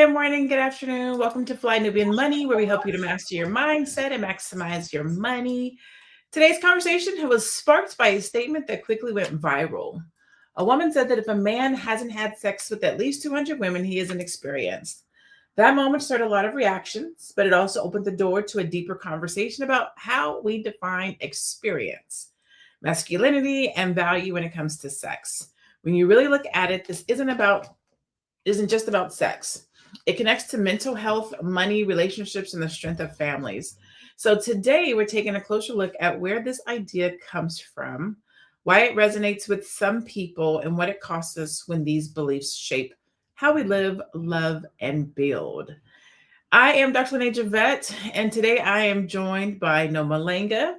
Good morning, good afternoon. Welcome to Fly Nubian Money, where we help you to master your mindset and maximize your money. Today's conversation was sparked by a statement that quickly went viral. A woman said that if a man hasn't had sex with at least 200 women, he isn't experienced. That moment started a lot of reactions, but it also opened the door to a deeper conversation about how we define experience, masculinity, and value when it comes to sex. When you really look at it, this isn't just about sex. It connects to mental health, money, relationships, and the strength of families. So today we're taking a closer look at where this idea comes from, why it resonates with some people, and what it costs us when these beliefs shape how we live, love, and build. I am Dr. Lene Javette, and today I am joined by Noma Lenga,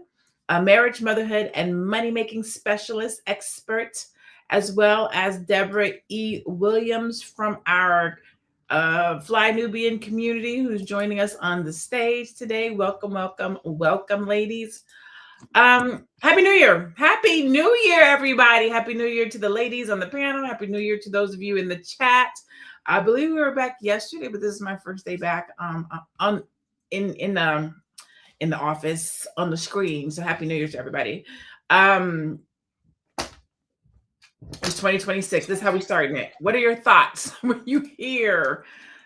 a marriage, motherhood, and money-making specialist expert, as well as Deborah E. Williams from our Fly Nubian community, who's joining us on the stage today. Welcome, welcome, welcome, ladies. Happy New Year. Happy New Year, everybody. Happy New Year to the ladies on the panel. Happy New Year to those of you in the chat. I believe we were back yesterday, but this is my first day back in the office on the screen. So happy New Year to everybody. It's 2026. This is how we starting it. What are your thoughts when you hear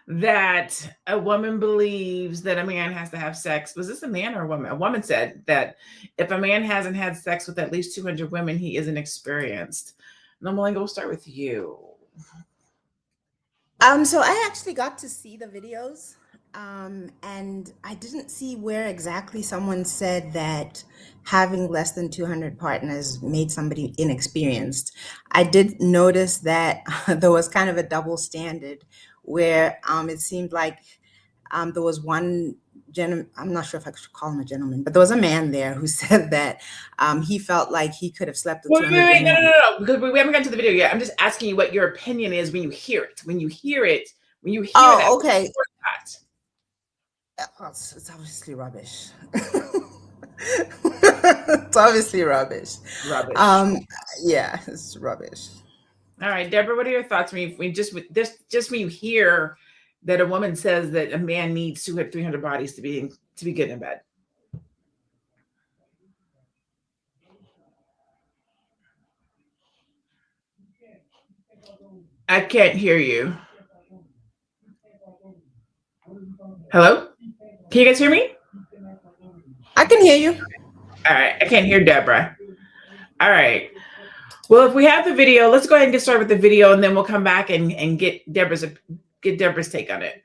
that a woman believes that a man has to have sex? Was this a man or a woman? A woman said that if a man hasn't had sex with at least 200 women, he isn't experienced. Nomalinga, we'll start with you. So I actually got to see the videos, and I didn't see where exactly someone said that having less than 200 partners made somebody inexperienced. I did notice that there was kind of a double standard where it seemed like there was one gentleman, I'm not sure if I should call him a gentleman, but there was a man there who said that he felt like he could have slept with Wait, 200 women. no, because we haven't gotten to the video yet. I'm just asking you what your opinion is when you hear it. When you hear that. Okay. It's obviously rubbish. It's obviously rubbish. Rubbish. Yeah, it's rubbish. All right, Deborah, what are your thoughts when you hear that a woman says that a man needs 200, 300 bodies to be good in bed? I can't hear you. Hello? Can you guys hear me? I can hear you. All right, I can't hear Deborah. All right. Well, if we have the video, let's go ahead and get started with the video, and then we'll come back and get Deborah's take on it.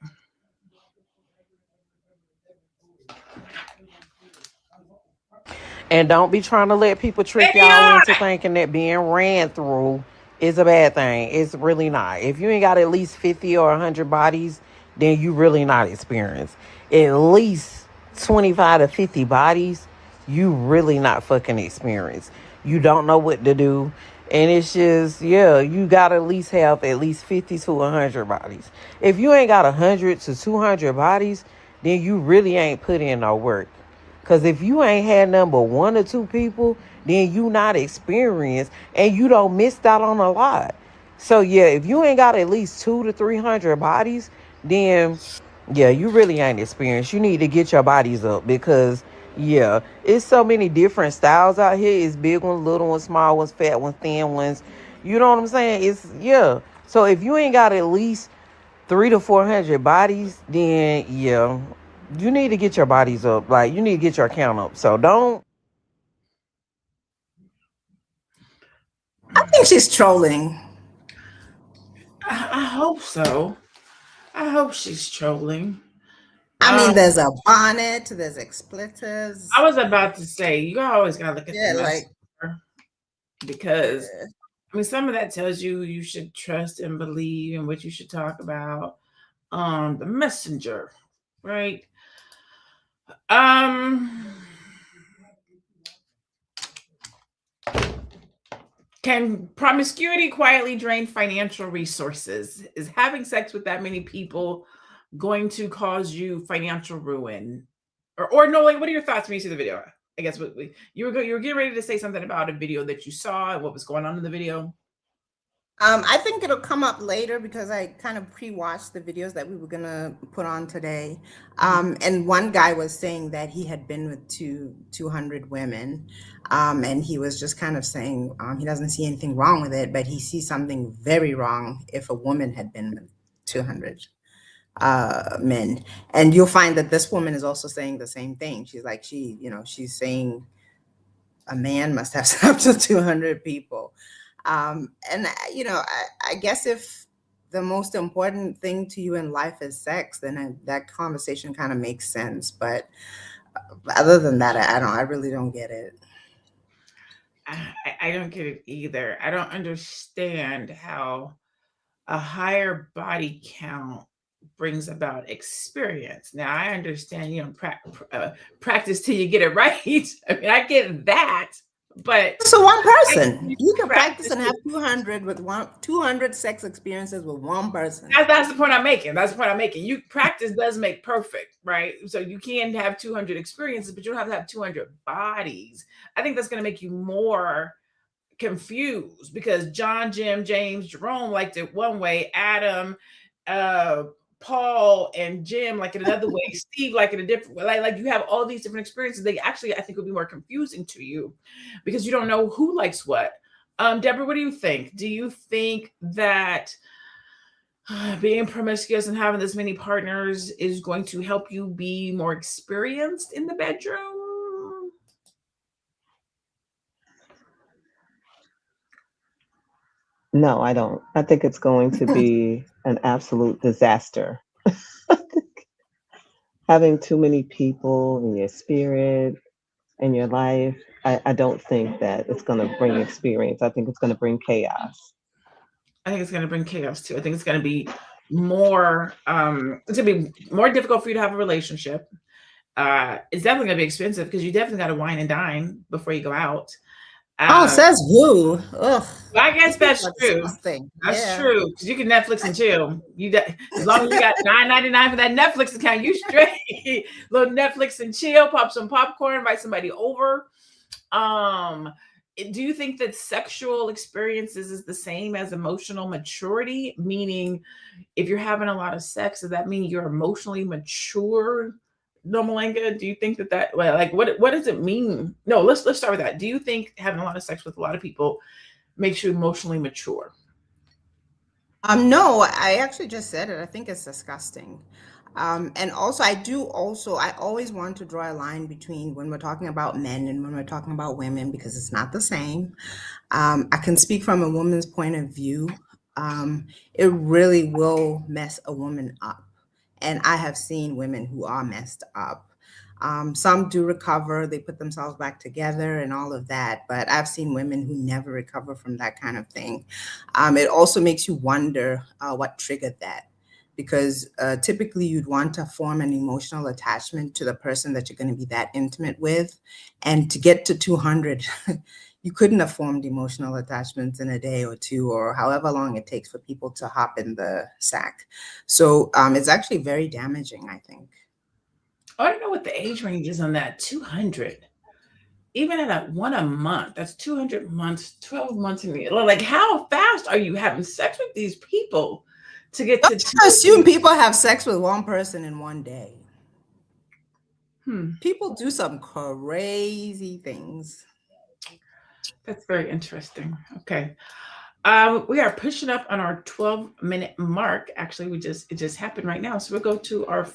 And don't be trying to let people trick y'all into thinking that being ran through is a bad thing. It's really not. If you ain't got at least 50 or 100 bodies, then you really not experienced. At least 25 to 50 bodies, you really not fucking experienced. You don't know what to do. And it's just, you got to at least have at least 50 to 100 bodies. If you ain't got 100 to 200 bodies, then you really ain't put in no work. Because if you ain't had number one or two people, then you not experienced and you don't missed out on a lot. So, if you ain't got at least 200 to 300 bodies, then, you really ain't experienced. You need to get your bodies up because, it's so many different styles out here. It's big ones, little ones, small ones, fat ones, thin ones. You know what I'm saying? So if you ain't got at least 300 to 400 bodies, then, you need to get your bodies up. Like, you need to get your count up. So don't. I think she's trolling. I hope so. I hope she's trolling. I mean, there's a bonnet, there's expletives. I was about to say, you always gotta look at the messenger, because I mean, some of that tells you should trust and believe in what you should talk about. The messenger, right? Can promiscuity quietly drain financial resources? Is having sex with that many people going to cause you financial ruin? Or no, like, what are your thoughts when you see the video? I guess you were getting ready to say something about a video that you saw and what was going on in the video. I think it'll come up later because I kind of pre-watched the videos that we were gonna put on today. And one guy was saying that he had been with 200 women, and he was just kind of saying he doesn't see anything wrong with it, but he sees something very wrong if a woman had been with 200 men. And you'll find that this woman is also saying the same thing. She's like, she's saying a man must have slept with 200 people. And I guess if the most important thing to you in life is sex, then that conversation kind of makes sense. But other than that, I really don't get it. I don't get it either. I don't understand how a higher body count brings about experience. Now, I understand, practice till you get it right. I mean, I get that, but So one person, you can practice and have 200 sex experiences with one person. That's the point I'm making. That's the point I'm making. You practice does make perfect, right? So you can have 200 experiences, but you don't have to have 200 bodies. I think that's going to make you more confused because John, Jim, James, Jerome liked it one way, Adam, Paul, and Jim like it another way, Steve like it a different way. Like you have all these different experiences. They actually, I think, will be more confusing to you because you don't know who likes what. Deborah, what do you think? Do you think that being promiscuous and having this many partners is going to help you be more experienced in the bedroom? No, I don't. I think it's going to be an absolute disaster. Having too many people in your spirit, in your life, I don't think that it's going to bring experience. I think it's going to bring chaos. I think it's going to bring chaos too. I think it's going to be more, it's going to be more difficult for you to have a relationship. It's definitely going to be expensive because you definitely got to wine and dine before you go out. Says who? Ugh. Well, I guess that's true. That's true because you can Netflix and chill. As long as you got $9.99 for that Netflix account, you straight. Little Netflix and chill. Pop some popcorn. Invite somebody over. Do you think that sexual experiences is the same as emotional maturity? Meaning, if you're having a lot of sex, does that mean you're emotionally mature? Nomalanga, do you think that what does it mean? No, let's start with that. Do you think having a lot of sex with a lot of people makes you emotionally mature? No, I actually just said it. I think it's disgusting. And also, I always want to draw a line between when we're talking about men and when we're talking about women because it's not the same. I can speak from a woman's point of view. It really will mess a woman up. And I have seen women who are messed up. Some do recover, they put themselves back together and all of that. But I've seen women who never recover from that kind of thing. It also makes you wonder what triggered that. Because typically you'd want to form an emotional attachment to the person that you're going to be that intimate with. And to get to 200, you couldn't have formed emotional attachments in a day or two or however long it takes for people to hop in the sack. So it's actually very damaging, I think. I don't know what the age range is on that. 200. Even at one a month, that's 200 months, 12 months in the year. Like, how fast are you having sex with these people to get to? Don't assume people have sex with one person in one day. People do some crazy things. That's very interesting. Okay. We are pushing up on our 12-minute mark. Actually, it just happened right now. So we'll go to our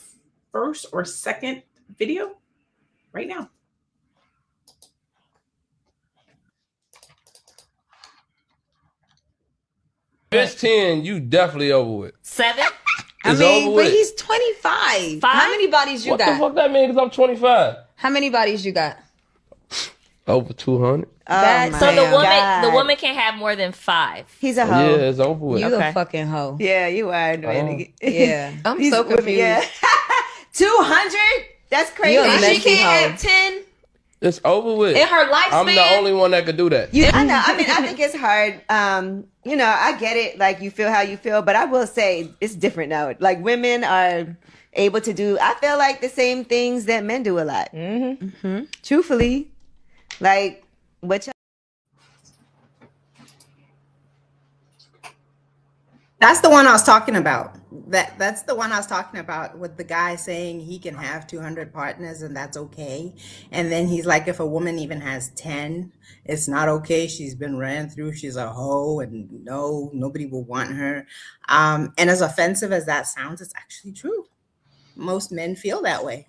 first or second video right now. It's 10, you definitely over with. 7? It's over with. But he's 25. 5? How many bodies you What got? the fuck that mean? Because I'm 25. How many bodies you got? Over 200. So the woman can't have more than 5. He's a hoe. Yeah, it's over with. You a fucking hoe. Yeah, you are. Yeah. I'm He's so confused. Yeah. 200? That's crazy. You're a She messy can't hoe. have 10 It's over with. in her lifespan. I'm the only one that could do that. I know. I mean, I think it's hard. I get it. Like, you feel how you feel, but I will say it's different now. Like, women are able to do, I feel like, the same things that men do a lot. Mm-hmm. Truthfully. Like, what y'all... That's the one I was talking about. That's the one I was talking about, with the guy saying he can have 200 partners and that's okay. And then he's like, if a woman even has 10, it's not okay. She's been ran through. She's a hoe, and no, nobody will want her. And as offensive as that sounds, it's actually true. Most men feel that way.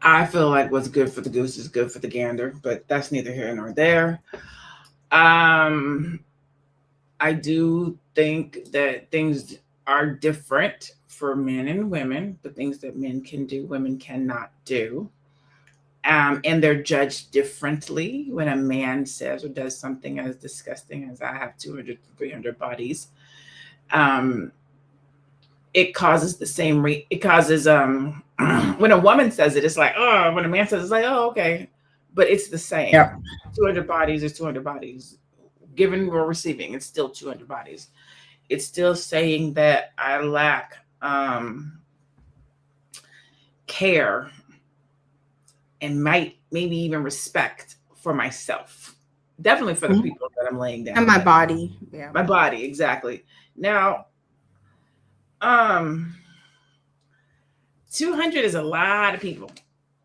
I feel like what's good for the goose is good for the gander, but that's neither here nor there. I do think that things are different for men and women. The things that men can do, women cannot do. And they're judged differently when a man says or does something as disgusting as I have 200, 300 bodies. It causes the same, it causes, when a woman says it, it's like, oh, when a man says it, it's like, oh, okay. But it's the same. Yeah. 200 bodies is 200 bodies. Giving or receiving, it's still 200 bodies. It's still saying that I lack care and maybe even respect for myself. Definitely for the people that I'm laying down. And my body. Yeah. My body, exactly. Now, 200 is a lot of people.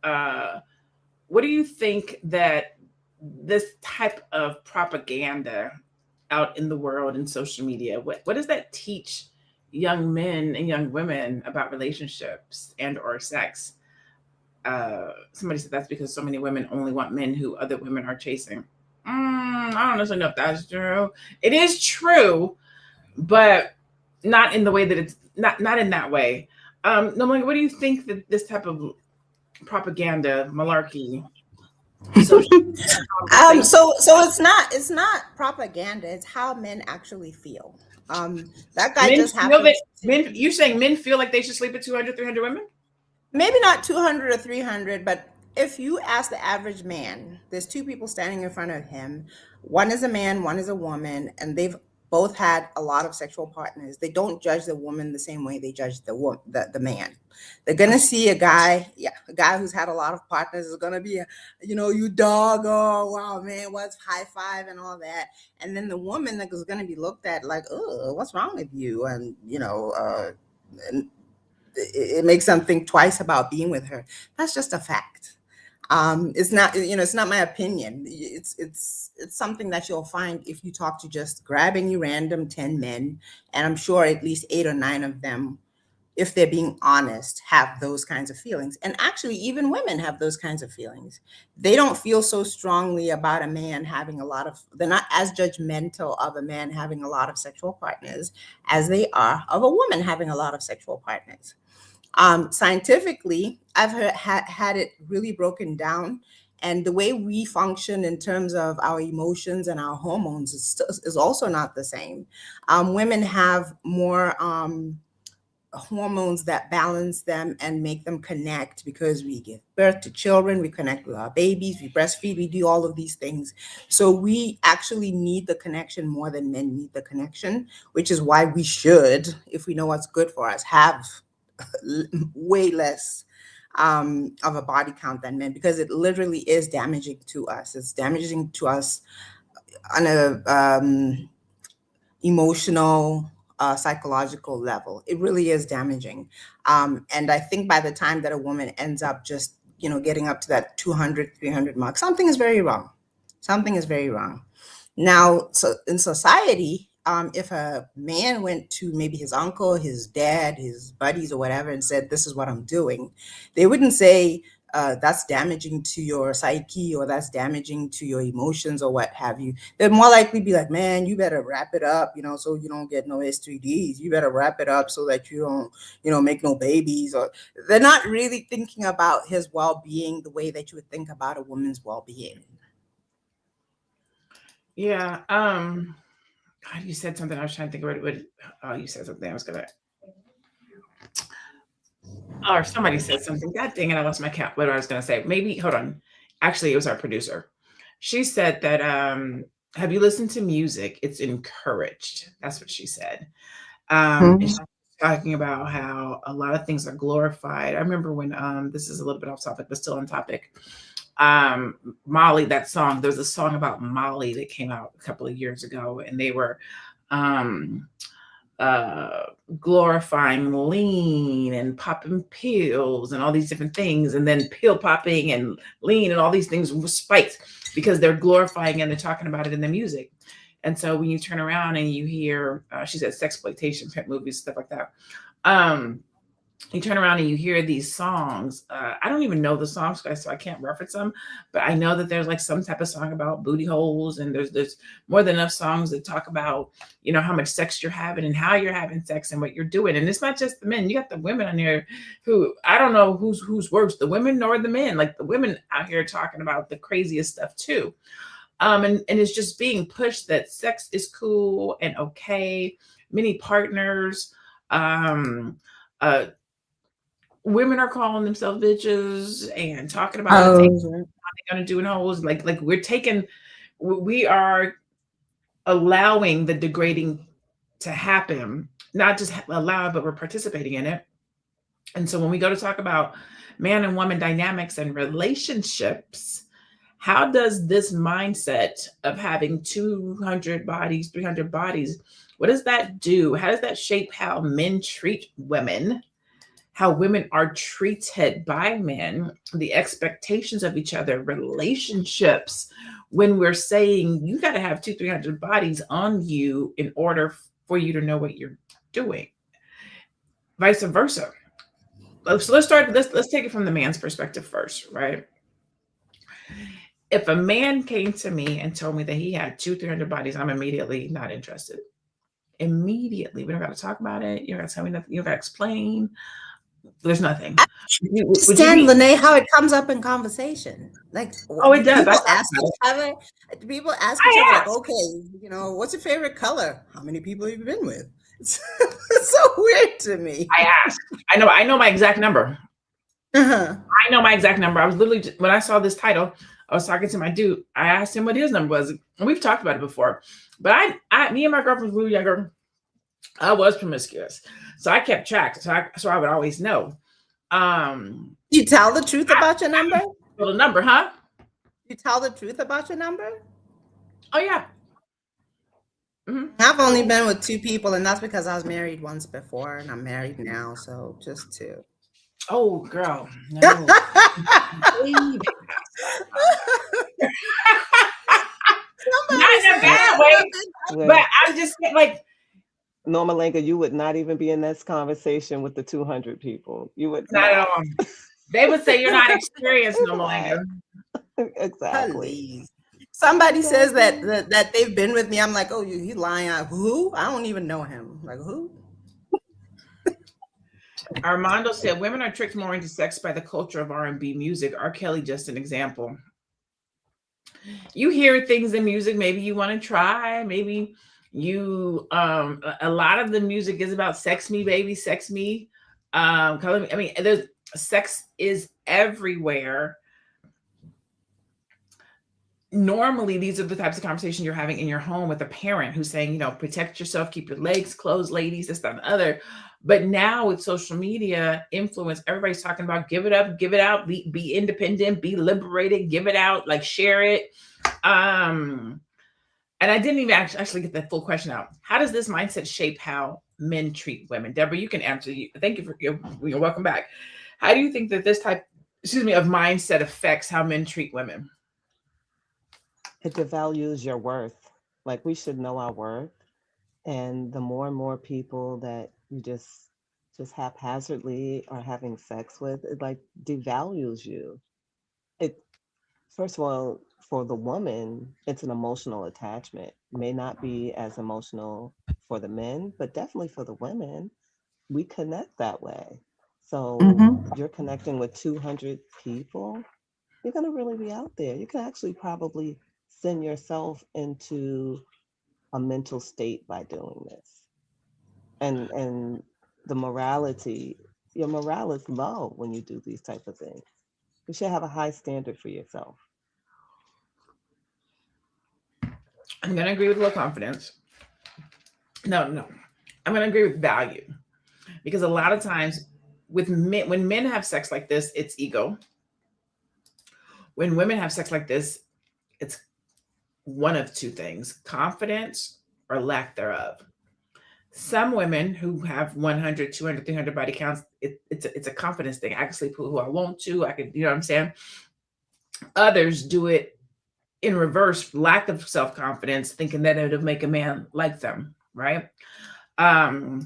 What do you think that this type of propaganda out in the world in social media, what does that teach young men and young women about relationships and or sex? Somebody said that's because so many women only want men who other women are chasing. I don't necessarily know if that's true. It is true, but not in the way that it's not in that way. Nolan, what do you think that this type of propaganda, malarkey, so it's not propaganda, it's how men actually feel. That guy just happened. You're saying men feel like they should sleep with 200, 300 women? Maybe not 200 or 300, but if you ask the average man, there's two people standing in front of him. One is a man, one is a woman, and they've both had a lot of sexual partners. They don't judge the woman the same way they judge the man. They're gonna see a guy who's had a lot of partners is gonna be, you dog, oh wow, man, what's high five and all that. And then the woman that is gonna be looked at like, oh, what's wrong with you? And and it makes them think twice about being with her. That's just a fact. It's not, it's not my opinion. It's something that you'll find if you talk to just grab any random 10 men, and I'm sure at least 8 or 9 of them, if they're being honest, have those kinds of feelings. And actually, even women have those kinds of feelings. They don't feel so strongly about a man having they're not as judgmental of a man having a lot of sexual partners as they are of a woman having a lot of sexual partners. Scientifically, I've had it really broken down, and the way we function in terms of our emotions and our hormones is also not the same. Women have more hormones that balance them and make them connect, because we give birth to children, we connect with our babies, we breastfeed, we do all of these things. So we actually need the connection more than men need the connection, which is why we should, if we know what's good for us, have way less of a body count than men, because it literally is damaging to us. It's damaging to us on a emotional, psychological level. It really is damaging. And I think by the time that a woman ends up just, getting up to that 200, 300 mark, something is very wrong. Something is very wrong. Now, so in society, if a man went to maybe his uncle, his dad, his buddies or whatever, and said, this is what I'm doing, they wouldn't say, that's damaging to your psyche, or that's damaging to your emotions, or what have you. They'd more likely be like, man, you better wrap it up, so you don't get no STDs. You better wrap it up so that you don't, make no babies. Or they're not really thinking about his well-being the way that you would think about a woman's well-being. Yeah. God, you said something. I was trying to think what you said something. I was gonna. Or somebody said something. God dang it! I lost my count. What I was gonna say? Maybe hold on. Actually, it was our producer. She said that. Have you listened to music? It's encouraged. That's what she said. And she was talking about how a lot of things are glorified. I remember when this is a little bit off topic, but still on topic. Molly, that song. There was a song about Molly that came out a couple of years ago, and they were um, glorifying lean and popping pills and all these different things, and then pill popping and lean and all these things with spikes because they're glorifying and they're talking about it in the music. And so when you turn around and you hear, she said, sexploitation, pimp movies, stuff like that. You turn around and you hear these songs. I don't even know the songs, guys, so I can't reference them. But I know that there's like some type of song about booty holes, and there's more than enough songs that talk about, you know, how much sex you're having and how you're having sex and what you're doing. And it's not just the men. You got the women on here who, I don't know who's worse, the women or the men. Like the women out here talking about the craziest stuff too. And it's just being pushed that sex is cool and okay. Many partners, women are calling themselves bitches and talking about what they're gonna do in hoes. Like we are allowing the degrading to happen, not just allow, but we're participating in it. And so when we go to talk about man and woman dynamics and relationships, how does this mindset of having 200 bodies, 300 bodies, what does that do? How does that shape how men treat women? How women are treated by men, the expectations of each other, relationships, when we're saying you got to have 200-300 bodies on you in order for you to know what you're doing, vice versa. So let's take it from the man's perspective first, right? If a man came to me and told me that he had 200-300 bodies, I'm immediately not interested. Immediately. We don't got to talk about it. You don't got to tell me nothing. You don't got to explain. There's nothing. Understand, Lene, how it comes up in conversation. Like, oh, it does. People ask each other, like, okay, you know, what's your favorite color? How many people have you been with? It's so weird to me. I ask. I know my exact number. I know my exact number. I was literally, when I saw this title, I was talking to my dude. I asked him what his number was, and we've talked about it before. But me and my girlfriend was really younger. I was promiscuous, so I kept track. So I would always know. You tell the truth about your number? The number, huh? You tell the truth about your number? Oh yeah. Mm-hmm. I've only been with 2 people, and that's because I was married once before, and I'm married now, so just 2. Oh, girl. No. Not in a bad way, but I'm just like, Norma Lenka, you would not even be in this conversation with the 200 people. You would not at all. They would say you're not experienced, Norma Lenka. Exactly. Somebody says that they've been with me. I'm like, oh, you lying? Who? I don't even know him. Like, who? Armando said women are tricked more into sex by the culture of R&B music. R. Kelly, just an example. You hear things in music, maybe you want to try, maybe you a lot of the music is about sex me, baby, sex me. I mean, there's sex is everywhere. Normally, these are the types of conversations you're having in your home with a parent who's saying, you know, protect yourself, keep your legs closed, ladies, this, that, and the other. But now with social media influence, everybody's talking about give it up, give it out, be independent, be liberated, give it out, like share it. And I didn't even actually get the full question out. How does this mindset shape how men treat women? Deborah, you can answer. Thank you for you're welcome back. How do you think that this type, of mindset affects how men treat women? It devalues your worth. Like, we should know our worth. And the more and more people that you just haphazardly are having sex with, it like devalues you. It, first of all, for the woman, it's an emotional attachment. It may not be as emotional for the men, but definitely for the women, we connect that way. So you're connecting with 200 people, you're going to really be out there. You can actually probably send yourself into a mental state by doing this. And the morality, your morale is low when you do these type of things. You should have a high standard for yourself. I'm going to agree with low confidence. No. I'm going to agree with value. Because a lot of times with men, when men have sex like this, it's ego. When women have sex like this, it's one of 2 things: confidence or lack thereof. Some women who have 100, 200, 300 body counts, it's a confidence thing. I can sleep who I want to. I could, you know what I'm saying? Others do it in reverse, lack of self-confidence, thinking that it'll make a man like them, right? No,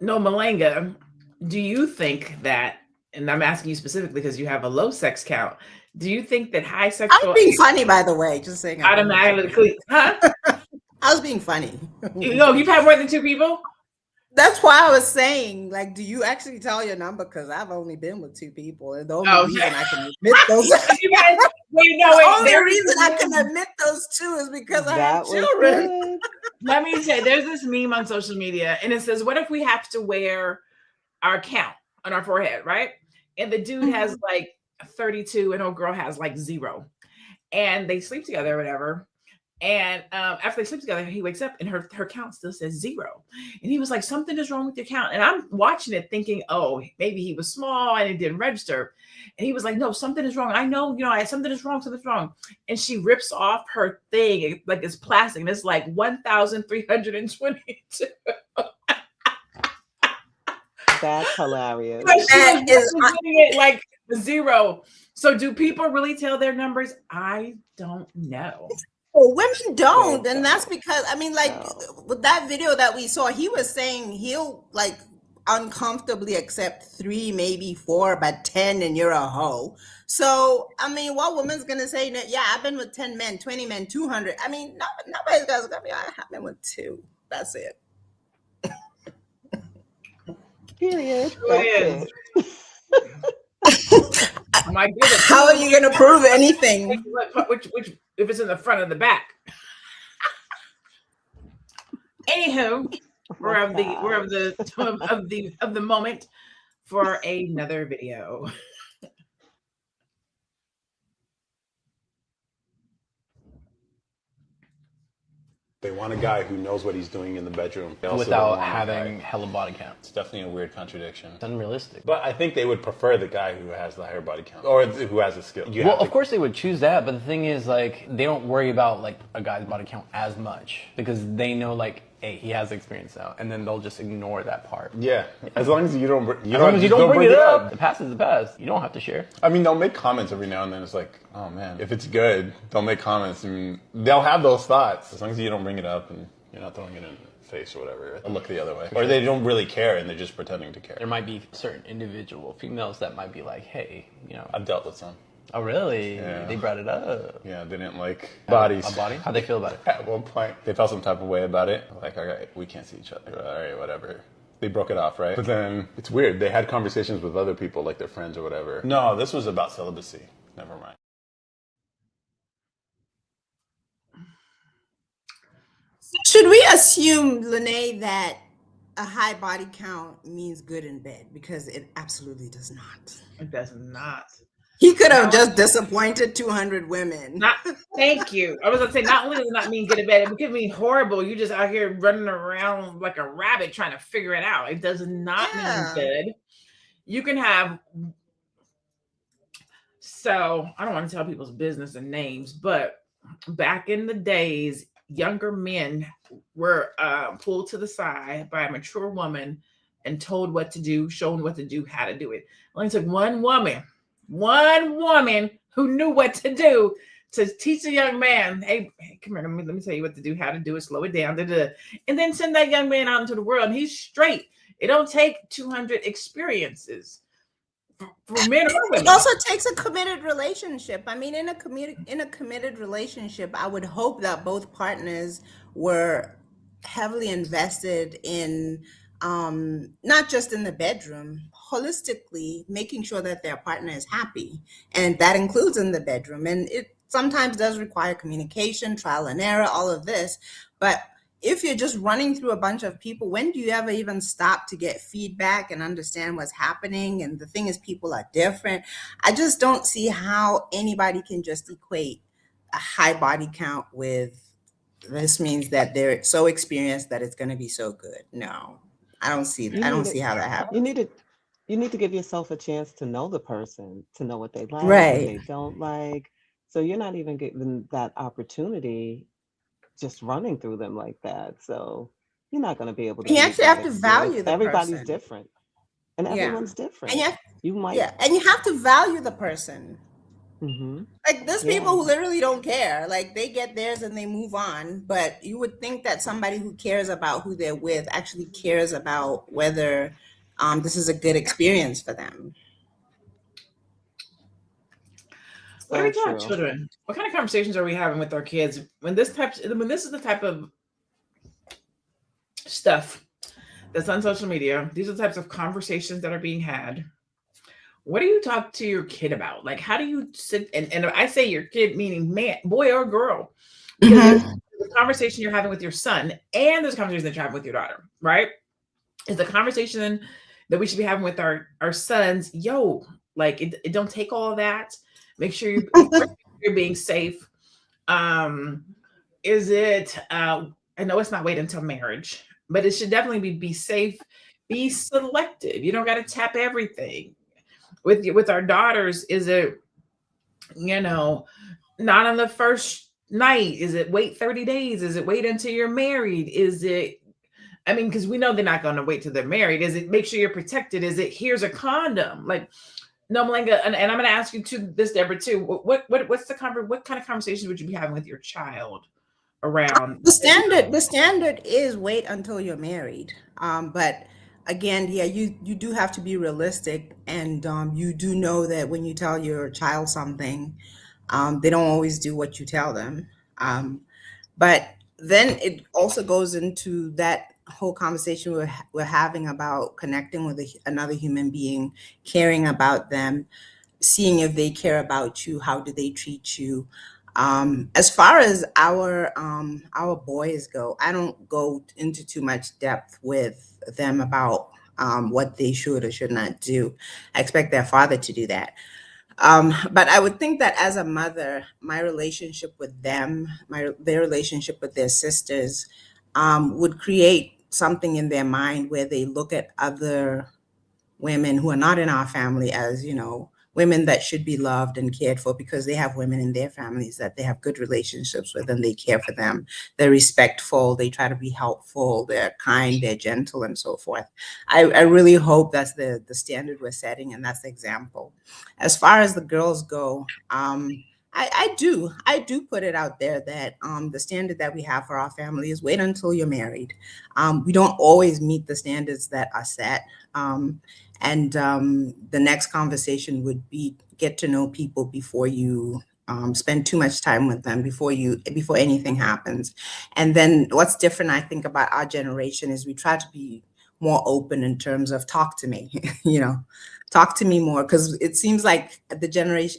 Malanga, do you think that, and I'm asking you specifically because you have a low sex count, do you think that high I sexual was being funny, by the way, just saying. automatically, huh? I was being funny. No, you've had more than 2 people? That's why I was saying, like, do you actually tell your number? Because I've only been with 2 people, and the only reason I can admit those. The only reason I can admit those 2 is because I have children. Let me say, there's this meme on social media, and it says, "What if we have to wear our count on our forehead, right? And the dude has like 32, and old girl has like 0, and they sleep together or whatever." And after they sleep together, he wakes up and her count still says 0. And he was like, something is wrong with your count. And I'm watching it thinking, oh, maybe he was small and it didn't register. And he was like, no, something is wrong. I know, something is wrong, something's wrong. And she rips off her thing, like it's plastic, and it's like 1,322. That's hilarious. That is it like 0. So do people really tell their numbers? I don't know. Well, women don't, and that's because with that video that we saw, he was saying he'll like uncomfortably accept 3, maybe 4, but 10, and you're a hoe. So what woman's gonna say? Yeah, I've been with 10 men, 20 men, 200. Nobody's gonna be. I've been with 2. That's it. Period. That's it. My goodness. How are you gonna prove anything? Which if it's in the front or the back? Anywho, we're of the moment for another video. They want a guy who knows what he's doing in the bedroom. Without having hella body count. It's definitely a weird contradiction. It's unrealistic. But I think they would prefer the guy who has the higher body count. Or who has a skill. Well, of course they would choose that, but the thing is, like, they don't worry about, like, a guy's body count as much. Because they know, like, hey, he has experience now. And then they'll just ignore that part. Yeah. As long as you don't bring it up. The past is the past. You don't have to share. I mean, they'll make comments every now and then. It's like, oh, man. If it's good, they'll make comments. I mean, they'll have those thoughts. As long as you don't bring it up and you're not throwing it in the face or whatever. Or look the other way. Or they don't really care and they're just pretending to care. There might be certain individual females that might be like, hey, I've dealt with some. Oh, really? Yeah. They brought it up. Yeah, they didn't like bodies. A body? How'd they feel about it? At one point, they felt some type of way about it. Like, all right, we can't see each other. All right, whatever. They broke it off, right? But then, it's weird. They had conversations with other people, like their friends or whatever. No, this was about celibacy. Never mind. Should we assume, Lene, that a high body count means good in bed? Because it absolutely does not. It does not. He could have just disappointed 200 women. Thank you. I was going to say, not only does it not mean get in bed, it could mean horrible. You just out here running around like a rabbit trying to figure it out. It does not mean good. You can have... So, I don't want to tell people's business and names, but back in the days, younger men were pulled to the side by a mature woman and told what to do, shown what to do, how to do it. It only took one woman who knew what to do to teach a young man, hey, come here, let me tell you what to do, how to do it, slow it down, and then send that young man out into the world, and he's straight. It don't take 200 experiences for men or women. It also takes a committed relationship. I mean, in a committed relationship, I would hope that both partners were heavily invested in not just in the bedroom, holistically making sure that their partner is happy. And that includes in the bedroom. And it sometimes does require communication, trial and error, all of this. But if you're just running through a bunch of people, when do you ever even stop to get feedback and understand what's happening? And the thing is, people are different. I just don't see how anybody can just equate a high body count with this means that they're so experienced that it's going to be so good. No, I don't see how that happens. You need to give yourself a chance to know the person, to know what they like, Right. what they don't like. So you're not even getting that opportunity just running through them like that. So you're not going to be able to And you beat actually that have to experience. value the Everybody's person. different, and Yeah. everyone's And different. you You might, yeah, and you have to value the person. hmm Like there's people yeah, who literally don't care. Like they get theirs and they move on. But you would think that somebody who cares about who they're with actually cares about whether this is a good experience for them. What do so we tell our true. children? What kind of conversations are we having with our kids when this is the type of stuff that's on social media? These are the types of conversations that are being had. What do you talk to your kid about? Like, how do you sit and I say your kid meaning man, boy or girl, because there's Hmm. a conversation you're having with your son and there's a conversation that you're having with your daughter, right? It's a conversation that we should be having with our sons. Yo, like it don't take all of that. Make sure you of course you're being safe. Um, is it I know it's not wait until marriage, but it should definitely be safe, be selective. You don't gotta tap everything. With our daughters, is it, you know, not on the first night? Is it wait 30 days? Is it wait until you're married? Is it, I mean, because we know they're not going to wait till they're married. Is it make sure you're protected? Is it here's a condom? Like, no, Malenga, and I'm going to ask you to this, Deborah, too. What's the what kind of conversations would you be having with your child around? The standard is wait until you're married. But again, yeah, you do have to be realistic, and you do know that when you tell your child something, they don't always do what you tell them. But then it also goes into that whole conversation we're having about connecting with another human being, caring about them, seeing if they care about you, how do they treat you. As far as our boys go, I don't go into too much depth with them about what they should or should not do. I expect their father to do that. But I would think that as a mother, my relationship with them, their relationship with their sisters, would create something in their mind where they look at other women who are not in our family as, women that should be loved and cared for because they have women in their families that they have good relationships with and they care for them. They're respectful, they try to be helpful, they're kind, they're gentle, and so forth. I really hope that's the standard we're setting and that's the example. As far as the girls go, I do put it out there that the standard that we have for our family is wait until you're married. We don't always meet the standards that are set. And the next conversation would be get to know people before you spend too much time with them before anything happens. And then what's different, I think, about our generation is we try to be more open in terms of talk to me, talk to me more, because it seems like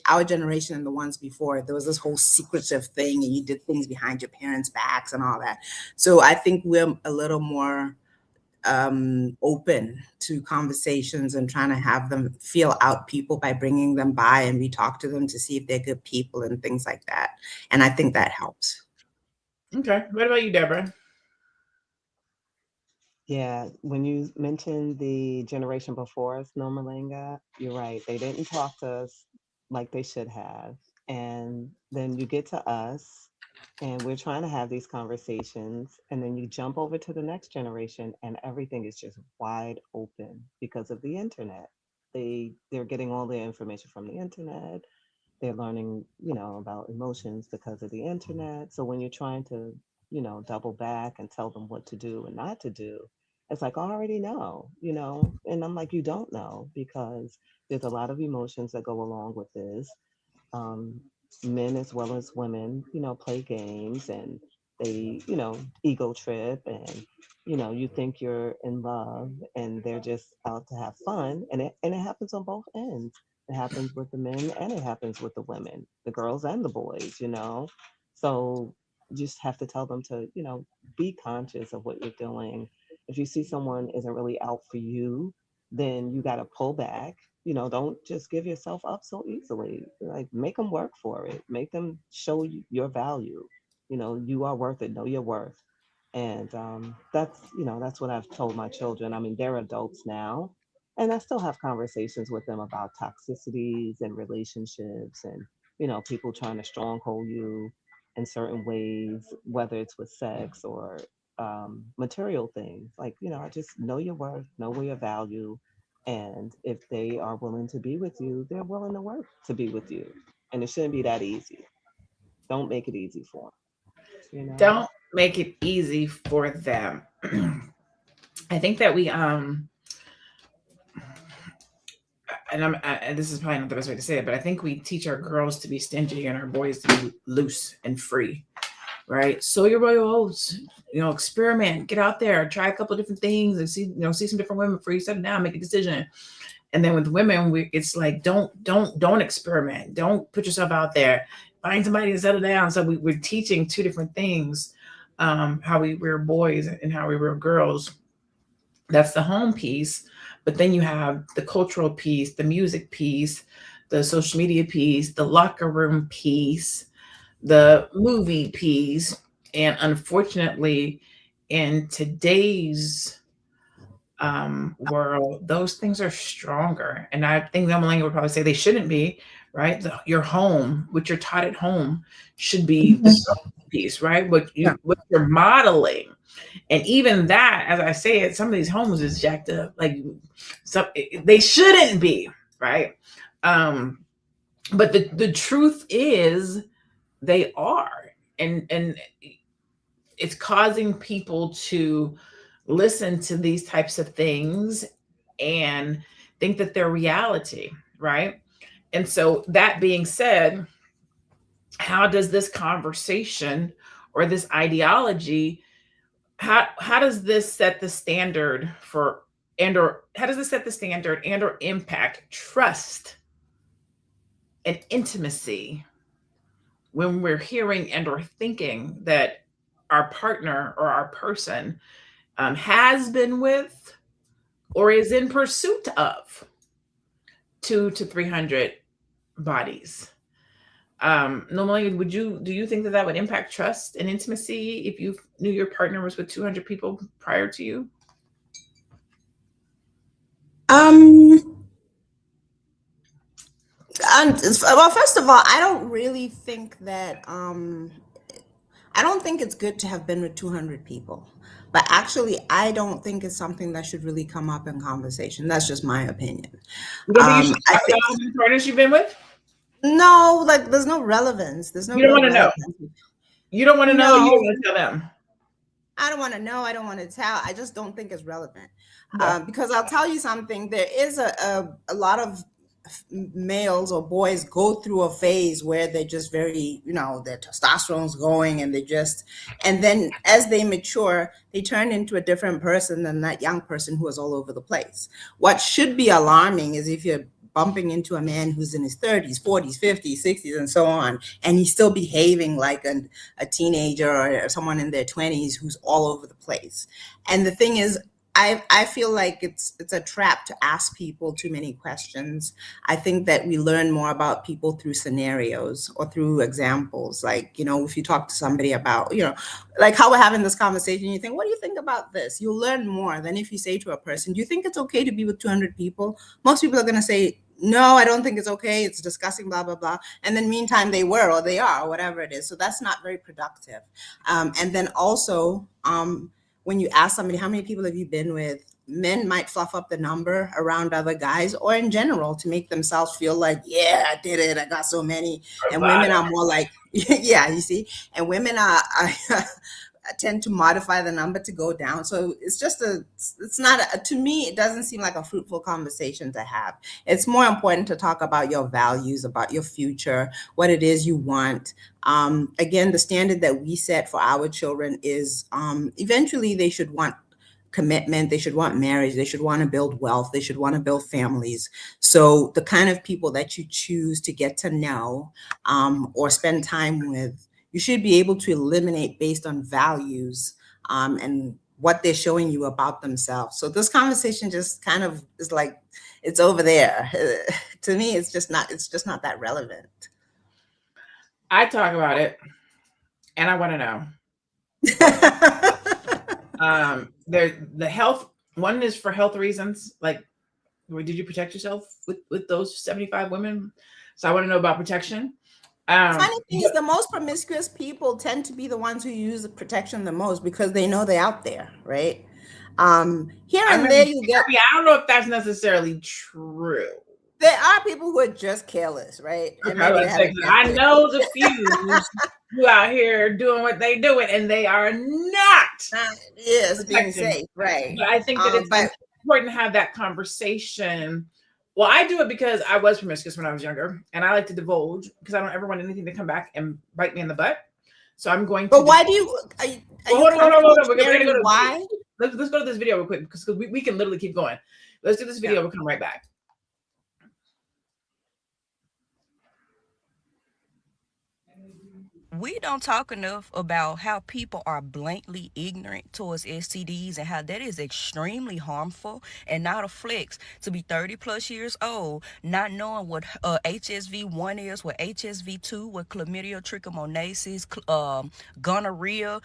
our generation and the ones before, there was this whole secretive thing and you did things behind your parents' backs and all that. So I think we're a little more open to conversations and trying to have them feel out people by bringing them by and we talk to them to see if they're good people and things like that. And I think that helps. Okay. What about you, Deborah? Yeah, when you mentioned the generation before us, no Malenga, you're right. They didn't talk to us like they should have. And then you get to us, and we're trying to have these conversations, and then you jump over to the next generation, and everything is just wide open because of the internet. They're getting all their information from the internet. They're learning, about emotions because of the internet. So when you're trying to, double back and tell them what to do and not to do, it's like, I already know, and I'm like, you don't know because there's a lot of emotions that go along with this. um, Men as well as women, play games and they, ego trip and, you think you're in love and they're just out to have fun. And it happens on both ends. It happens with the men and it happens with the women, the girls and the boys. So you just have to tell them to, be conscious of what you're doing. If you see someone isn't really out for you, then you got to pull back. Don't just give yourself up so easily. Like, make them work for it. Make them show you your value. You are worth it. Know your worth. And that's what I've told my children. I mean, they're adults now, and I still have conversations with them about toxicities and relationships, and people trying to stronghold you in certain ways, whether it's with sex or material things. Like, just know your worth, know where your value, and if they are willing to be with you, they're willing to work to be with you. And it shouldn't be that easy. Don't make it easy for them. Don't make it easy for them. I think that we and this is probably not the best way to say it, but I think we teach our girls to be stingy and our boys to be loose and free, right? Sow your royal oats, experiment, get out there, try a couple of different things, and see some different women before you settle down, make a decision. And then with women, it's like don't experiment, don't put yourself out there, find somebody to settle down. So we're teaching two different things, how we rear boys and how we rear girls. That's the home piece. But then you have the cultural piece, the music piece, the social media piece, the locker room piece, the movie piece. And unfortunately, in today's world, those things are stronger. And I think Melanie would probably say they shouldn't be, right? Your home, what you're taught at home, should be the piece, right? What you're modeling. And even that, as I say it, some of these homes is jacked up. Like, they shouldn't be, right? But the truth is, they are, and it's causing people to listen to these types of things and think that they're reality, right? And so, that being said, how does this conversation or this ideology, how does this set the standard for or impact trust and intimacy when we're hearing and or thinking that our partner or our person has been with or is in pursuit of 200 to 300 bodies? Normally, do you think that would impact trust and intimacy if you knew your partner was with 200 people prior to you? Well, first of all, I don't really think that, I don't think it's good to have been with 200 people. But actually, I don't think it's something that should really come up in conversation. That's just my opinion. You don't think you should talk about how many partners you've been with? No, there's no relevance. There's no. You don't want to know. You don't want to know. You don't want to tell them. I don't want to know. I don't want to tell. I just don't think it's relevant. No. Because I'll tell you something. There is a lot of males or boys go through a phase where they're just very, their testosterone's going, and and then as they mature, they turn into a different person than that young person who is all over the place. What should be alarming is if you're bumping into a man who's in his 30s, 40s, 50s, 60s, and so on, and he's still behaving like a teenager or someone in their 20s who's all over the place. And the thing is, I feel like it's a trap to ask people too many questions. I think that we learn more about people through scenarios or through examples. Like, if you talk to somebody about, like how we're having this conversation, you think, what do you think about this? You'll learn more than if you say to a person, do you think it's okay to be with 200 people? Most people are going to say, no, I don't think it's okay. It's disgusting, blah, blah, blah. And then meantime, they were, or they are, or whatever it is. So that's not very productive. And then also, when you ask somebody, how many people have you been with? Men might fluff up the number around other guys or in general to make themselves feel like, yeah, I did it. I got so many. And women are more like, yeah, you see, and women are tend to modify the number to go down. So it's not, to me, it doesn't seem like a fruitful conversation to have. It's more important to talk about your values, about your future, what it is you want. Again, the standard that we set for our children is eventually they should want commitment, they should want marriage, they should want to build wealth, they should want to build families. So the kind of people that you choose to get to know or spend time with, you should be able to eliminate based on values and what they're showing you about themselves. So this conversation just kind of is like, it's over there. To me, it's just not that relevant. I talk about it and I want to know. The health, one is for health reasons. Like, did you protect yourself with those 75 women? So I want to know about protection. Funny thing is, the most promiscuous people tend to be the ones who use the protection the most because they know they're out there, right? Here and there you get. I don't know if that's necessarily true. There are people who are just careless, right? And I know the few who out here doing what they doing, and they are not. Yes, being safe, right? But I think that it's important to have that conversation. Well, I do it because I was promiscuous when I was younger, and I like to divulge because I don't ever want anything to come back and bite me in the butt. So I'm going to. But why do you? Hold on. We're gonna go to why? Let's go to this video real quick because we can literally keep going. Let's do this video. We'll come right back. We don't talk enough about how people are blatantly ignorant towards STDs and how that is extremely harmful and not a flex to be 30 plus years old, not knowing what HSV1 is, what HSV2, what chlamydia, trichomonasis, gonorrhea,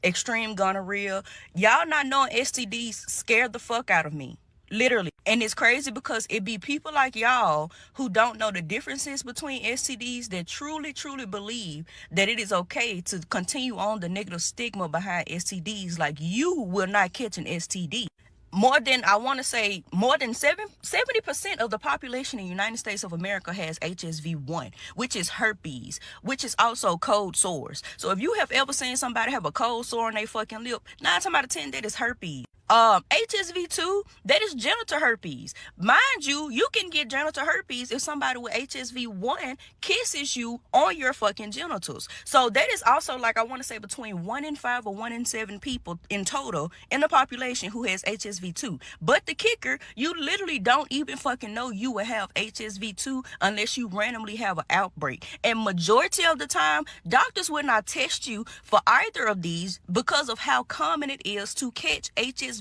extreme gonorrhea. Y'all not knowing STDs scared the fuck out of me. Literally. And it's crazy because it be people like y'all who don't know the differences between STDs that truly, truly believe that it is okay to continue on the negative stigma behind STDs. Like, you will not catch an STD. More than 70% of the population in the United States of America has HSV1, which is herpes, which is also cold sores. So if you have ever seen somebody have a cold sore on their fucking lip, 9 times out of 10, that is herpes. HSV2, that is genital herpes. Mind you, you can get genital herpes if somebody with HSV1 kisses you on your fucking genitals. So that is also, like, I want to say between 1 in 5 or 1 in 7 people in total in the population who has HSV2. But the kicker, you literally don't even fucking know you will have HSV2 unless you randomly have an outbreak. And majority of the time, doctors will not test you for either of these because of how common it is to catch HSV1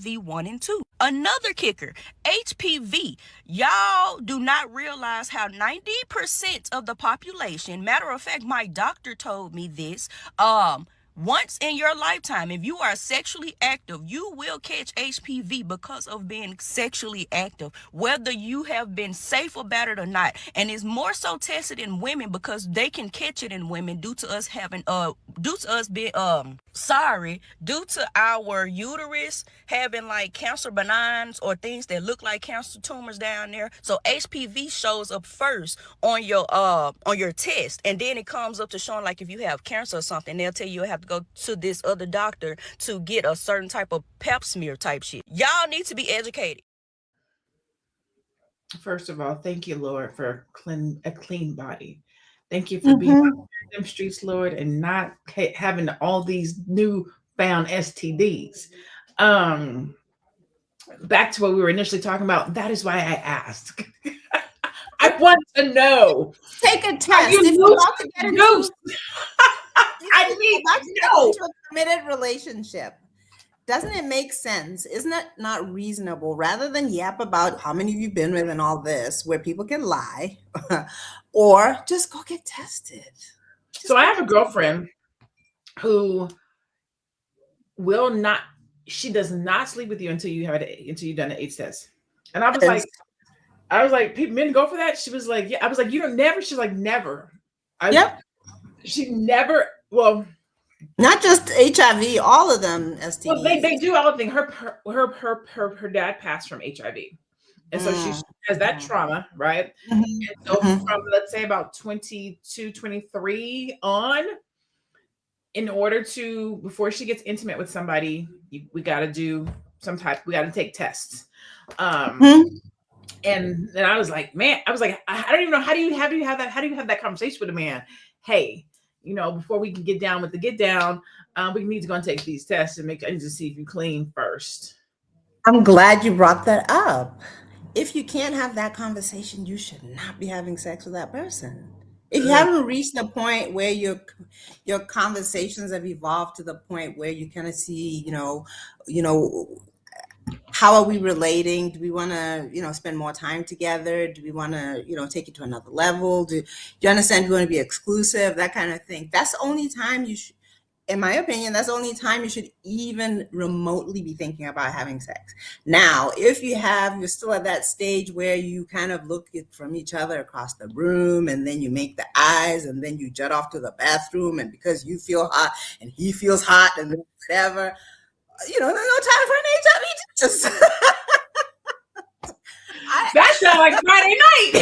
and 2. Another kicker, HPV. Y'all do not realize how 90% of the population, matter of fact, my doctor told me this, once in your lifetime, if you are sexually active, you will catch HPV because of being sexually active, whether you have been safe about it or not. And it's more so tested in women because they can catch it in women due to us having, due to our uterus having like cancer benigns or things that look like cancer tumors down there. So HPV shows up first on your test, and then it comes up to showing like if you have cancer or something, they'll tell you have to go to this other doctor to get a certain type of pap smear type shit. Y'all need to be educated. First of all, thank you, Lord, for a clean body. Thank you for being on them streets, Lord, and not having all these newfound STDs. Back to what we were initially talking about. That is why I asked. I want to know. Take a test. If you're about to get into a committed relationship, doesn't it make sense? Isn't it not reasonable, rather than yap about how many you've been with and all this, where people can lie, or just go get tested? So I have a girlfriend who she does not sleep with you until you've done an AIDS test. And I was like, men go for that? She was like, yeah. I was like, you don't never. She's like, never. Yep. She never. Well, not just HIV, all of them STDs. Well, they do all of them. Her dad passed from HIV, and so she has that trauma, right? And so from, let's say, about 22, 23 on, in order to, before she gets intimate with somebody, we got to do we got to take tests. And then I was like, man, I don't even know, how do you have that conversation with a man? Hey, before we can get down with the get down, we need to go and take these tests and I need to see if you're clean first. I'm glad you brought that up. If you can't have that conversation, you should not be having sex with that person. If you haven't reached the point where your conversations have evolved to the point where you kind of see, how are we relating? Do we want to, spend more time together? Do we want to, take it to another level? Do you understand? Do you want to be exclusive? That kind of thing. That's the only time in my opinion, that's the only time you should even remotely be thinking about having sex. Now, if you're still at that stage where you kind of look from each other across the room, and then you make the eyes, and then you jet off to the bathroom, and because you feel hot and he feels hot, and whatever, there's no time for an HIV test. That sounds like Friday night.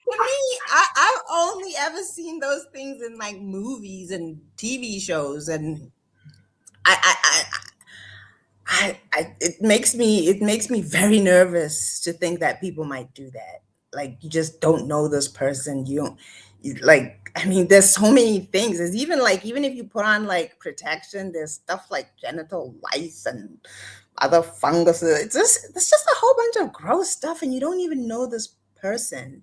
To me, I've only ever seen those things in like movies and TV shows, and it makes me very nervous to think that people might do that. Like, you just don't know this person. There's so many things. There's even if you put on like protection, there's stuff like genital lice and other funguses. It's just a whole bunch of gross stuff, and you don't even know this person.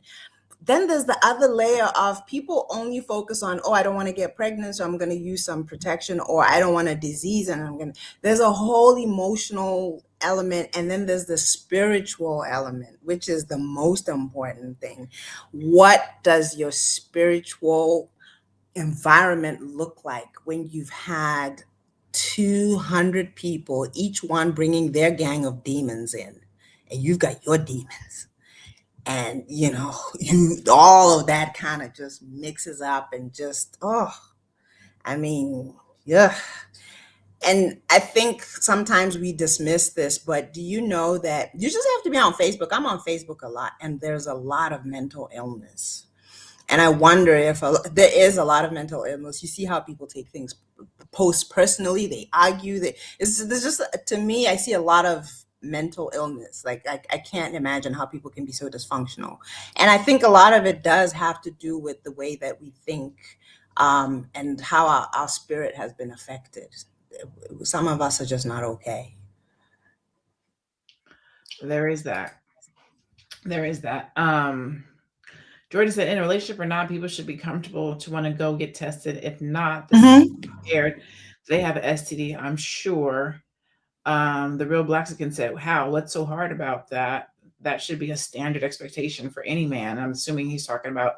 Then there's the other layer of people only focus on, I don't want to get pregnant, so I'm going to use some protection, or I don't want a disease, and there's a whole emotional element. And then there's the spiritual element, which is the most important thing. What does your spiritual environment look like when you've had 200 people, each one bringing their gang of demons in, and you've got your demons? And all of that kind of just mixes up, and just yeah. And I think sometimes we dismiss this, but do you know that you just have to be on Facebook? I'm on Facebook a lot, and there's a lot of mental illness. And I wonder if there is a lot of mental illness. You see how people take things, post personally, they argue. To me, I see a lot of mental illness. Like, I can't imagine how people can be so dysfunctional. And I think a lot of it does have to do with the way that we think, and how our spirit has been affected. Some of us are just not okay. There is that. Jordan said, in a relationship or not, people should be comfortable to want to go get tested. If not, scared. They have an STD, I'm sure. The real Blaxican said, how? What's so hard about that? That should be a standard expectation for any man. I'm assuming he's talking about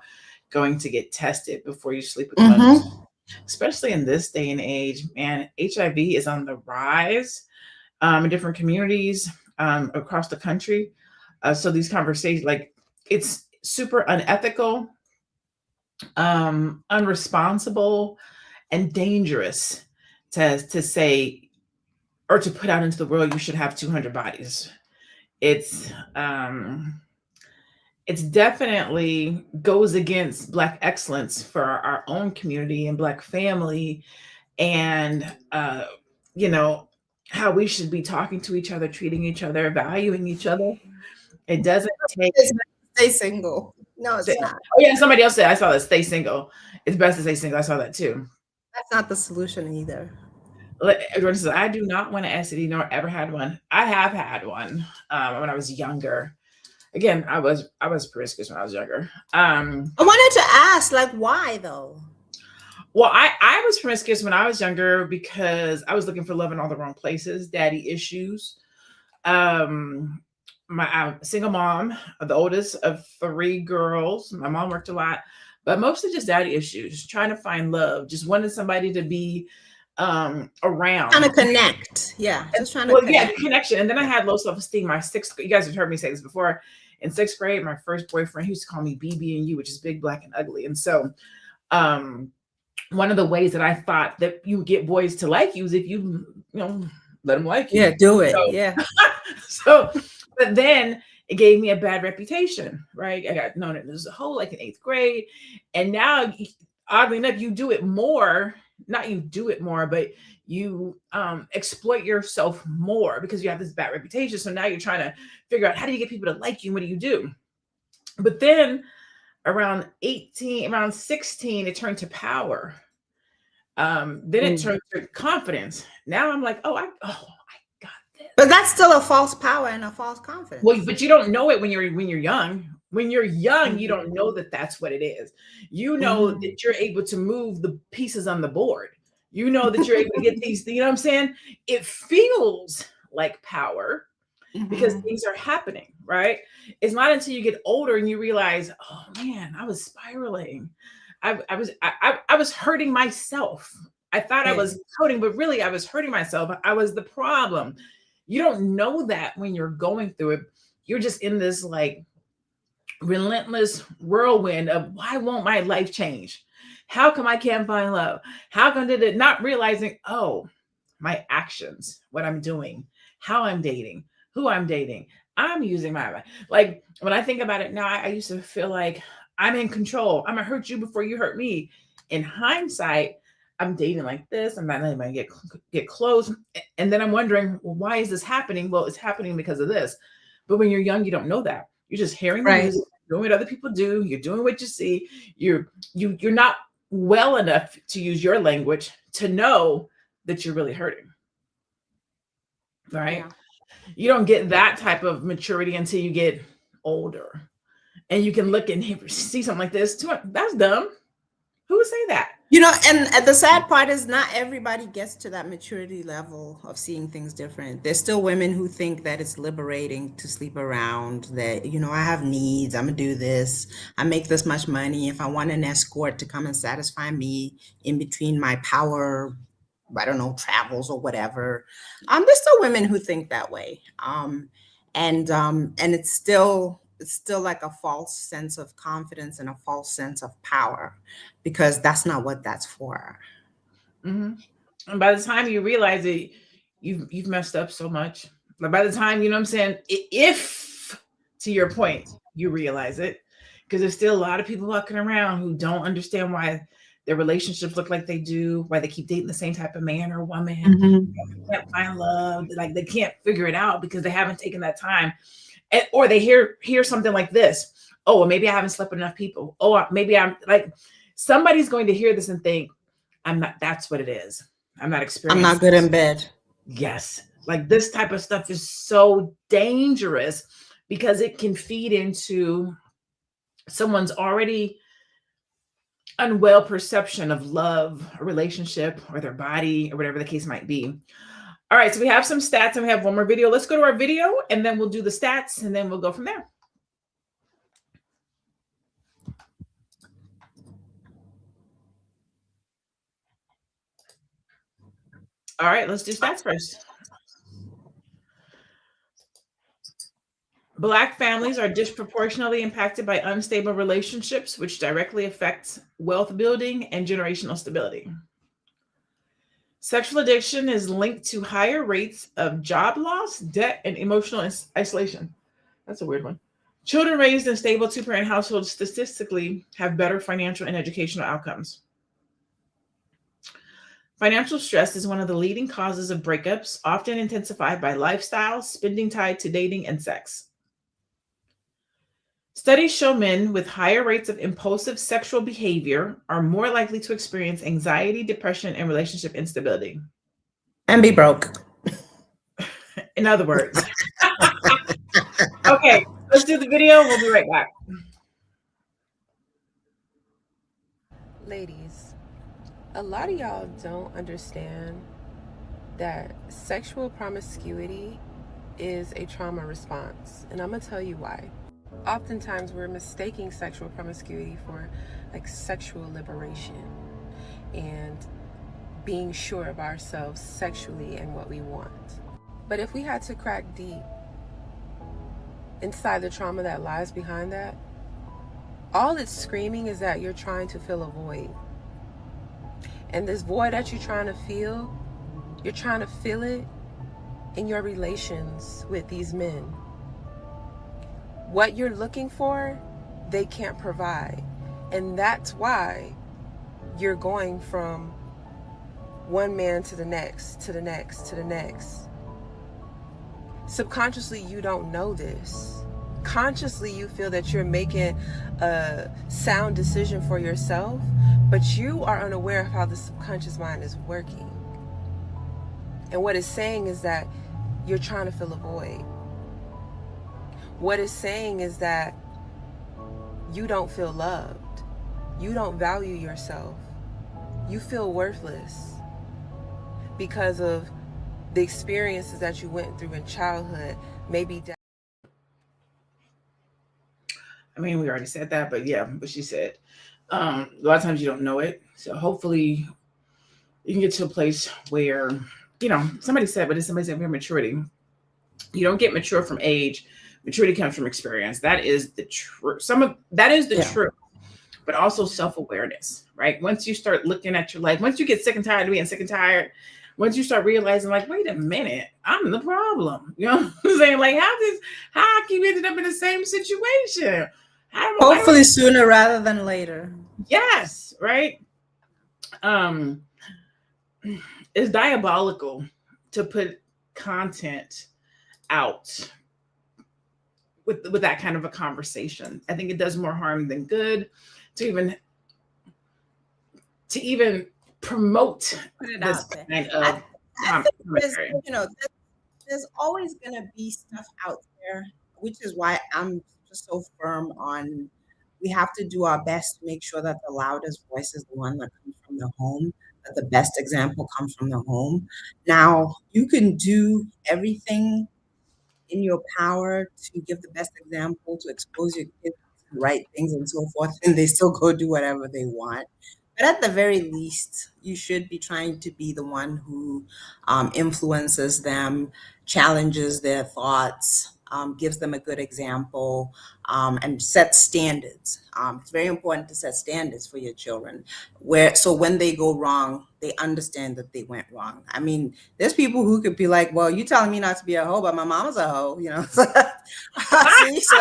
going to get tested before you sleep with others. Especially in this day and age, man, HIV is on the rise in different communities across the country. So these conversations, like, it's super unethical, unresponsible, and dangerous to say, or to put out into the world, you should have 200 bodies. It's definitely goes against Black excellence for our own community and Black family, and how we should be talking to each other, treating each other, valuing each other. It doesn't take. Stay single. No, it's not. Oh yeah, somebody else said, I saw that, stay single. It's best to stay single. I saw that too. That's not the solution either. Jordan says, I do not want an STD, nor ever had one. I have had one when I was younger. Again, I was promiscuous when I was younger. I wanted to ask, like, why though? Well, I was promiscuous when I was younger because I was looking for love in all the wrong places, daddy issues. My single mom, the oldest of 3 girls. My mom worked a lot, but mostly just daddy issues, trying to find love, just wanted somebody to be around. Trying to connect. Yeah. Just trying to connect. Yeah, the connection. And then I had low self-esteem. You guys have heard me say this before. In 6th grade, my first boyfriend, he used to call me BB and U, which is big, black, and ugly. And so one of the ways that I thought that you would get boys to like you is if you let them like you. Yeah, do it. Yeah. But then it gave me a bad reputation, right? I got known as a hoe like in 8th grade. And now, oddly enough, you do it more. Not you do it more, but you exploit yourself more because you have this bad reputation. So now you're trying to figure out, how do you get people to like you? What do you do? But then around 16, it turned to power. Then it turned to confidence. Now I'm like, I got this. But that's still a false power and a false confidence. Well, but you don't know it when you're young. When you're young, you don't know that that's what it is. You know that you're able to move the pieces on the board. You know that you're able to get these, you know what I'm saying? It feels like power because things are happening, right? It's not until you get older and you realize, oh man, I was spiraling. I was hurting myself. I thought I was coding, but really I was hurting myself. I was the problem. You don't know that when you're going through it. You're just in this like relentless whirlwind of why won't my life change? How come I can't find love? How come did it not realizing, oh, my actions, what I'm doing, how I'm dating, who I'm dating. I'm using my, like, when I think about it now, I used to feel like I'm in control. I'm gonna hurt you before you hurt me. In hindsight, I'm dating like this. I'm not letting anybody get close. And then I'm wondering, well, why is this happening? Well, it's happening because of this. But when you're young, you don't know that. You're just hearing the music, doing what other people do. You're doing what you see. You're not well enough to use your language to know that you're really hurting. Right? Yeah. You don't get that type of maturity until you get older. And you can look and see something like this. That's dumb. Who would say that? You know, and the sad part is not everybody gets to that maturity level of seeing things different. There's still women who think that it's liberating to sleep around, that, you know, I have needs, I'm gonna do this, I make this much money. If I want an escort to come and satisfy me in between my power, I don't know, travels or whatever. There's still women who think that way. And it's still like a false sense of confidence and a false sense of power, because that's not what that's for. Mm-hmm. And by the time you realize it, you've messed up so much. But by the time, you know what I'm saying, if to your point, you realize it, because there's still a lot of people walking around who don't understand why their relationships look like they do, why they keep dating the same type of man or woman. Mm-hmm. They can't find love. Like they can't figure it out because they haven't taken that time. Or they hear something like this. Oh, well, maybe I haven't slept with enough people. Oh, maybe I'm like, somebody's going to hear this and think, I'm not, that's what it is. I'm not experiencing. I'm not good in bed. Yes. Like this type of stuff is so dangerous because it can feed into someone's already unwell perception of love, a relationship, or their body, or whatever the case might be. All right, so we have some stats and we have one more video. Let's go to our video and then we'll do the stats and then we'll go from there. All right, let's do stats first. Black families are disproportionately impacted by unstable relationships, which directly affects wealth building and generational stability. Sexual addiction is linked to higher rates of job loss, debt, and emotional isolation. That's a weird one. Children raised in stable two-parent households statistically have better financial and educational outcomes. Financial stress is one of the leading causes of breakups, often intensified by lifestyle, spending tied to dating and sex. Studies show men with higher rates of impulsive sexual behavior are more likely to experience anxiety, depression, and relationship instability. And be broke. In other words. Okay, let's do the video. We'll be right back. Ladies, a lot of y'all don't understand that sexual promiscuity is a trauma response. And I'm going to tell you why. Oftentimes we're mistaking sexual promiscuity for like sexual liberation and being sure of ourselves sexually and what we want. But if we had to crack deep inside the trauma that lies behind that, all it's screaming is that you're trying to fill a void. And this void that you're trying to fill it in your relations with these men. What you're looking for, they can't provide. And that's why you're going from one man to the next, to the next, to the next. Subconsciously, you don't know this. Consciously, you feel that you're making a sound decision for yourself, but you are unaware of how the subconscious mind is working. And what it's saying is that you're trying to fill a void. What it's saying is that you don't feel loved. You don't value yourself. You feel worthless because of the experiences that you went through in childhood. Maybe. I mean, we already said that, but yeah, what she said. A lot of times you don't know it. So hopefully you can get to a place where, somebody said, but it's somebody said maturity. You don't get mature from age. Maturity comes from experience. That is the truth. That is the truth. But also self-awareness, right? Once you start looking at your life, once you get sick and tired of being sick and tired, once you start realizing, like, wait a minute, I'm the problem. You know what I'm saying? Like, how I keep ending up in the same situation? Hopefully sooner rather than later. Yes, right. It's diabolical to put content out with that kind of a conversation. I think it does more harm than good to even promote this kind of there's always going to be stuff out there, which is why I'm just so firm on we have to do our best to make sure that the loudest voice is the one that comes from the home, that the best example comes from the home. Now, you can do everything in your power to give the best example, to expose your kids to the right things and so forth, and they still go do whatever they want. But at the very least, you should be trying to be the one who influences them, challenges their thoughts, gives them a good example, and sets standards. It's very important to set standards for your children, so when they go wrong, they understand that they went wrong. I mean, there's people who could be like, "Well, you telling me not to be a hoe, but my mama's a hoe," you know. See, so.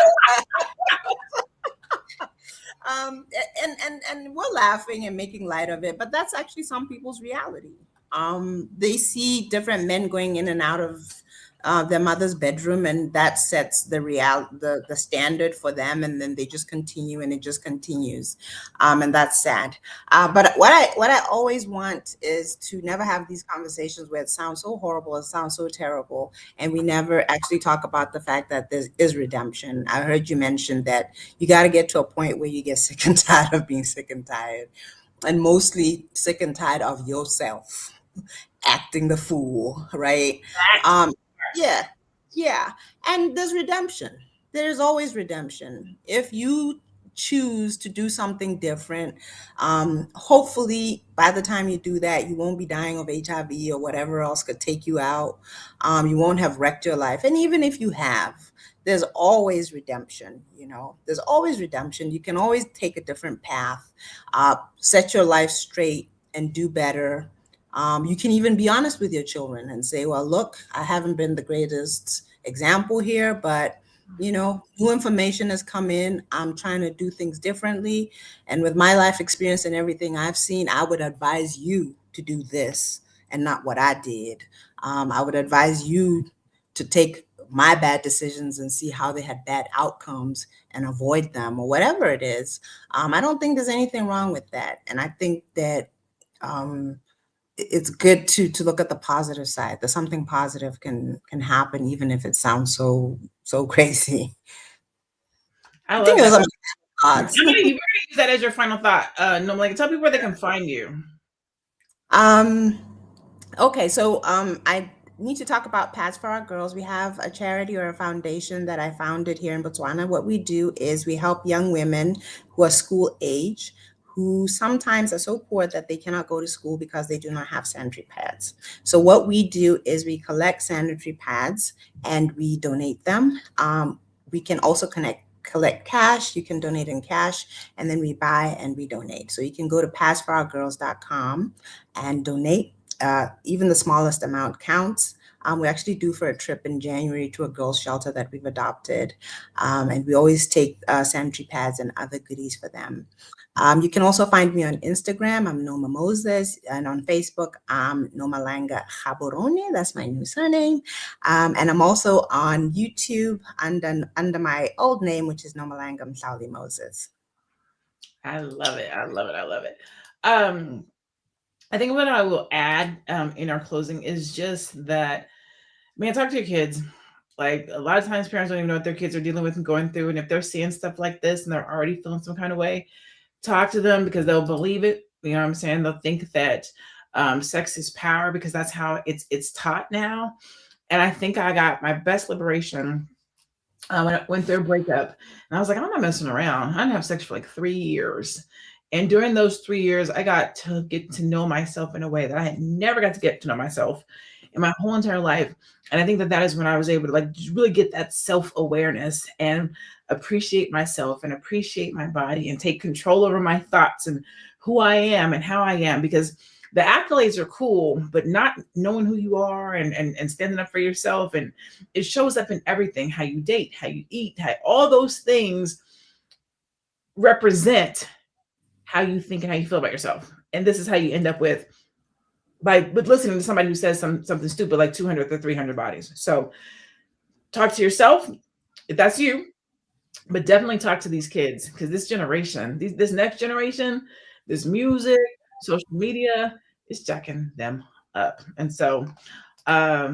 And we're laughing and making light of it, but that's actually some people's reality. They see different men going in and out of their mother's bedroom, and that sets the standard for them, and then they just continue, and it just continues, and that's sad. But what I always want is to never have these conversations where it sounds so horrible, it sounds so terrible, and we never actually talk about the fact that there is redemption. I heard you mention that you got to get to a point where you get sick and tired of being sick and tired, and mostly sick and tired of yourself acting the fool, right? Yeah. And there's redemption. There's always redemption. If you choose to do something different, hopefully by the time you do that, you won't be dying of HIV or whatever else could take you out. You won't have wrecked your life. And even if you have, there's always redemption. There's always redemption. You can always take a different path, set your life straight and do better. You can even be honest with your children and say, well, look, I haven't been the greatest example here, but new information has come in. I'm trying to do things differently. And with my life experience and everything I've seen, I would advise you to do this and not what I did. I would advise you to take my bad decisions and see how they had bad outcomes and avoid them or whatever it is. I don't think there's anything wrong with that. And I think that it's good to look at the positive side. That something positive can happen, even if it sounds so crazy. I think it was I'm gonna use that as your final thought. Normally, tell people where they can find you. Okay, so I need to talk about Pads for Our Girls. We have a charity or a foundation that I founded here in Botswana. What we do is we help young women who are school age, who sometimes are so poor that they cannot go to school because they do not have sanitary pads. So what we do is we collect sanitary pads and we donate them. We can also collect cash. You can donate in cash, and then we buy and we donate. So you can go to padsforourgirls.com and donate. Even the smallest amount counts. We actually do for a trip in January to a girls' shelter that we've adopted. And we always take sanitary pads and other goodies for them. You can also find me on Instagram. I'm Noma Moses. And on Facebook, I'm Nomalanga Gaborone. That's my new surname. And I'm also on YouTube under my old name, which is Nomalanga Mhlauli Moses. I love it. I think what I will add in our closing is just that, man, talk to your kids. Like, a lot of times parents don't even know what their kids are dealing with and going through. And if they're seeing stuff like this and they're already feeling some kind of way, talk to them, because they'll believe it. You know what I'm saying? They'll think that sex is power, because that's how it's taught now. And I think I got my best liberation when I went through a breakup. And I was like, I'm not messing around. I didn't have sex for like 3 years. And during those 3 years, I got to get to know myself in a way that I had never got to get to know myself in my whole entire life. And I think that that is when I was able to like just really get that self-awareness and appreciate myself and appreciate my body and take control over my thoughts and who I am and how I am. Because the accolades are cool, but not knowing who you are and standing up for yourself. And it shows up in everything, how you date, how you eat, how all those things represent how you think and how you feel about yourself. And this is how you end up with listening to somebody who says something stupid like 200 or 300 bodies. So talk to yourself if that's you, but definitely talk to these kids, because this generation, this next generation, this music, social media is jacking them up. And so at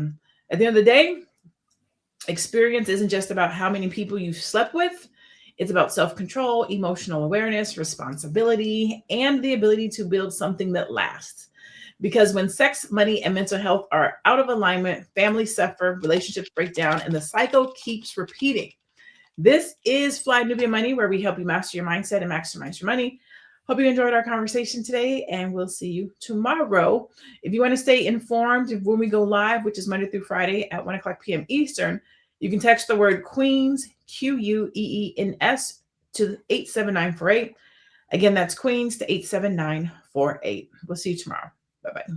the end of the day, experience isn't just about how many people you've slept with. It's about self-control, emotional awareness, responsibility, and the ability to build something that lasts. Because when sex, money, and mental health are out of alignment, families suffer, relationships break down, and the cycle keeps repeating. This is Fly Nubian Money, where we help you master your mindset and maximize your money. Hope you enjoyed our conversation today, and we'll see you tomorrow. If you want to stay informed of when we go live, which is Monday through Friday at 1 o'clock p.m. Eastern, you can text the word Queens, Queens, to 87948. Again, that's Queens to 87948. We'll see you tomorrow. Bye-bye.